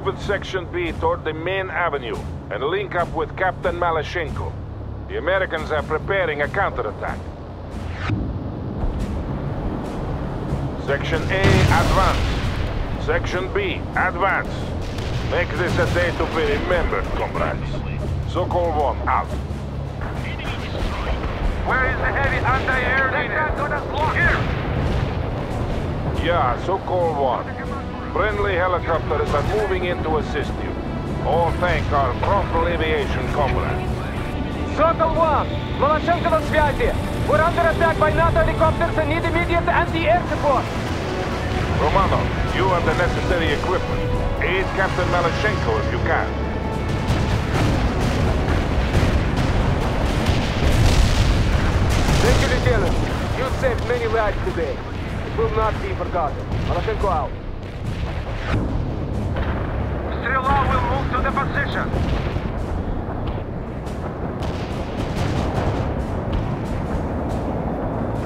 with Section B toward the main avenue and link up with Captain Malashenko. The Americans are preparing a counterattack. Section A, advance. Section B, advance. Make this a day to be remembered, comrades. Sokol 1, out. Where is the heavy anti-air unit? Here! Yeah, Sokol 1. Friendly helicopters are moving in to assist you. All thank our prompt alleviation comrades. Sokol 1, Malashenko на связи. We're under attack by NATO helicopters and need immediate anti-air support. Romanov, you have the necessary equipment. Aid Captain Malashenko if you can. Thank you, Lieutenant. You saved many lives today. It will not be forgotten. Malashenko out. Strela will move to the position.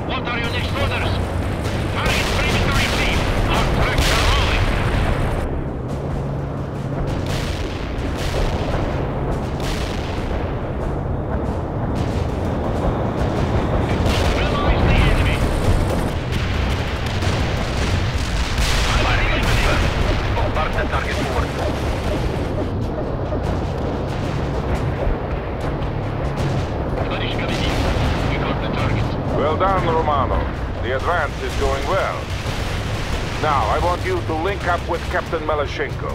What are your next orders? Target perimeter received. Our tracks are rolling. Realize the enemy. Mark the target forward. We got the target. Well done, Romano. The advance is going well. Now, I want you to link up with Captain Malashenko.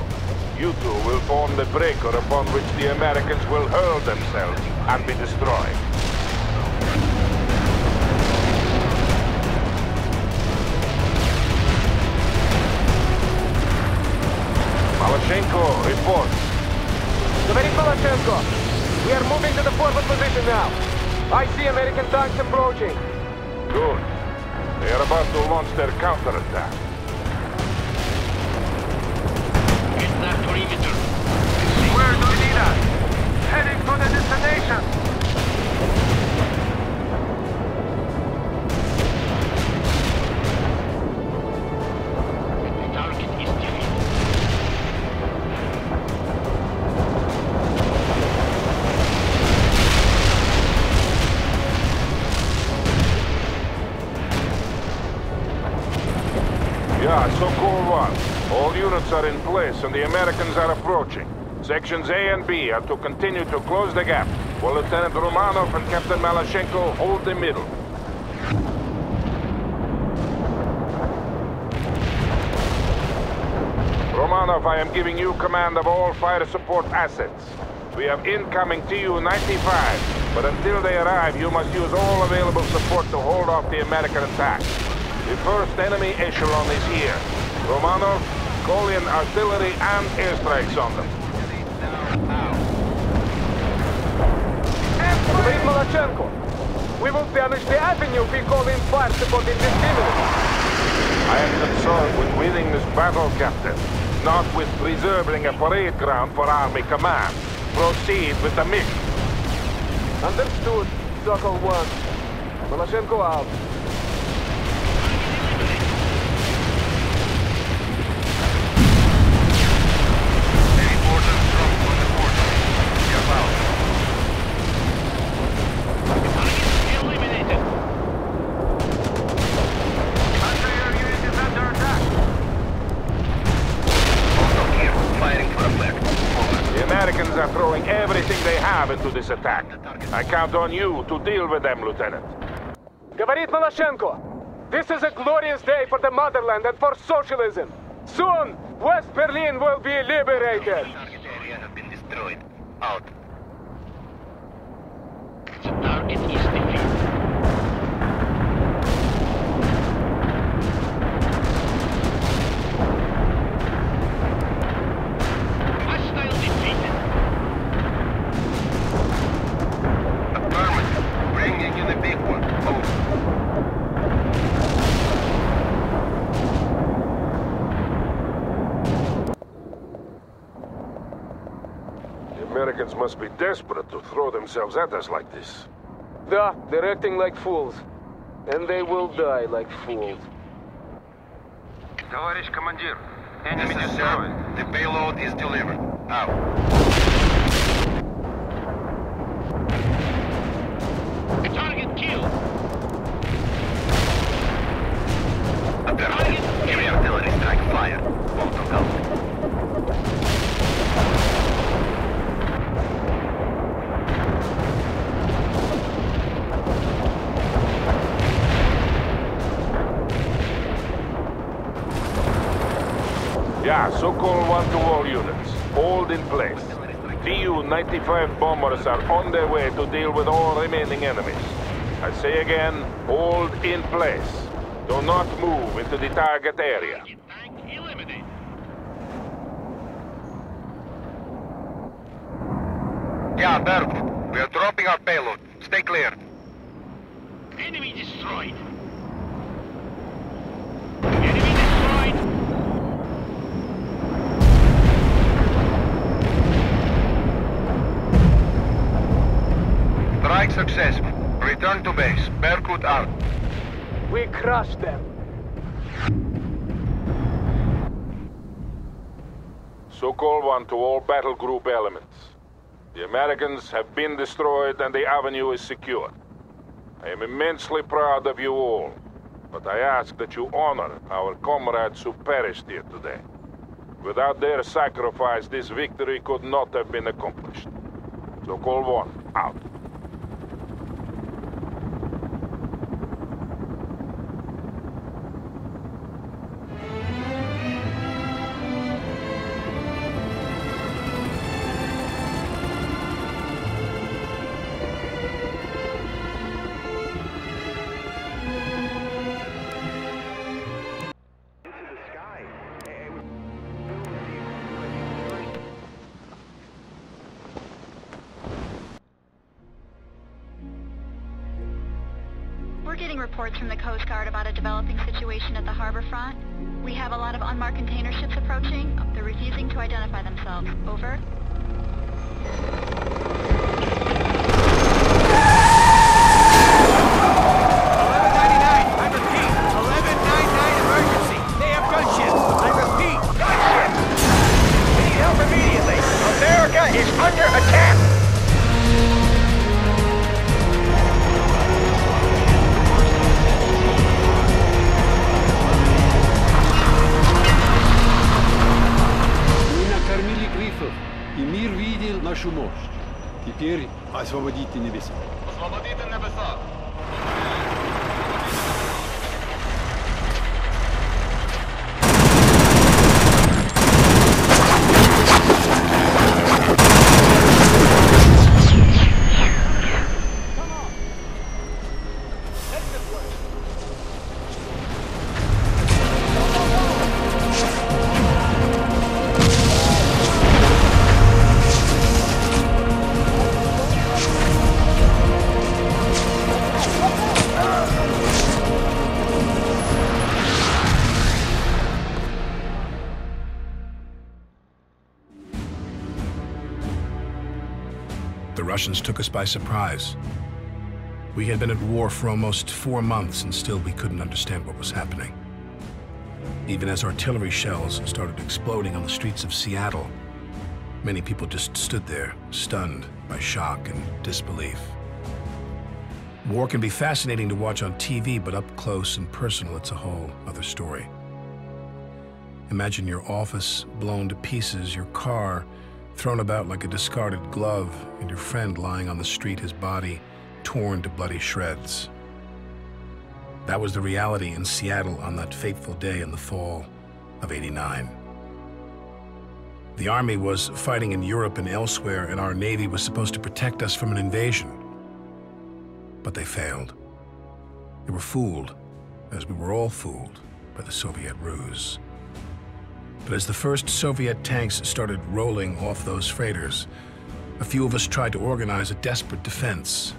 You two will form the breaker upon which the Americans will hurl themselves and be destroyed. Malashenko, report. Говорит Malashenko. We are moving to the forward position now. I see American tanks approaching. Good. They are about to launch their counterattack. Get that perimeter. Where do you need us? Heading to the destination. The target is defeated. Yeah, Sokol 1. All units are in place and the Americans are approaching. Sections A and B are to continue to close the gap, while Lieutenant Romanov and Captain Malashenko hold the middle. Romanov, I am giving you command of all fire support assets. We have incoming Tu-95, but until they arrive, you must use all available support to hold off the American attack. The first enemy echelon is here. Romanov, call in artillery and airstrikes on them. Говорит Malashenko. We will damage the avenue if we call in fire support indiscriminately. I am concerned with winning this battle, Captain, not with preserving a parade ground for Army Command. Proceed with the mission. Understood, Sokol 1. Malashenko out. Americans are throwing everything they have into this attack. I count on you to deal with them, Lieutenant. Говорит Malashenko. This is a glorious day for the motherland and for socialism. Soon, West Berlin will be liberated. Target area has been destroyed. Out. The target is defeated. Hostile defeated. Affirmative. Bringing in a big one. Over. Americans must be desperate to throw themselves at us like this. Да, they're acting like fools. And they will die like fools. Товарищ командир, enemy destroyed. The payload is delivered. Out. Target killed. Target. Heavy artillery strike fired. Molotov out. Yeah, Sokol 1 to all units. Hold in place. Tu-95 bombers are on their way to deal with all remaining enemies. I say again, hold in place. Do not move into the target area. Yeah, Berkut. We are dropping our payload. Stay clear. Enemy destroyed. Enemy destroyed. Strike successful. Return to base. Berkut out. We crushed them. Sokol 1 to all battle group elements. The Americans have been destroyed and the avenue is secure. I am immensely proud of you all, but I ask that you honor our comrades who perished here today. Without their sacrifice, this victory could not have been accomplished. Sokol 1, out. We're getting reports from the Coast Guard about a developing situation at the harbor front. We have a lot of unmarked container ships approaching. They're refusing to identify themselves. Over. И мир видел нашу мощь. Теперь освободите небеса. Освободите небеса. The Russians took us by surprise. We had been at war for almost 4 months and still we couldn't understand what was happening. Even as artillery shells started exploding on the streets of Seattle, many people just stood there, stunned by shock and disbelief. War can be fascinating to watch on TV, but up close and personal, it's a whole other story. Imagine your office blown to pieces, your car thrown about like a discarded glove, and your friend lying on the street, his body torn to bloody shreds. That was the reality in Seattle on that fateful day in the fall of '89. The Army was fighting in Europe and elsewhere, and our Navy was supposed to protect us from an invasion. But they failed. They were fooled, as we were all fooled, by the Soviet ruse. But as the first Soviet tanks started rolling off those freighters, a few of us tried to organize a desperate defense.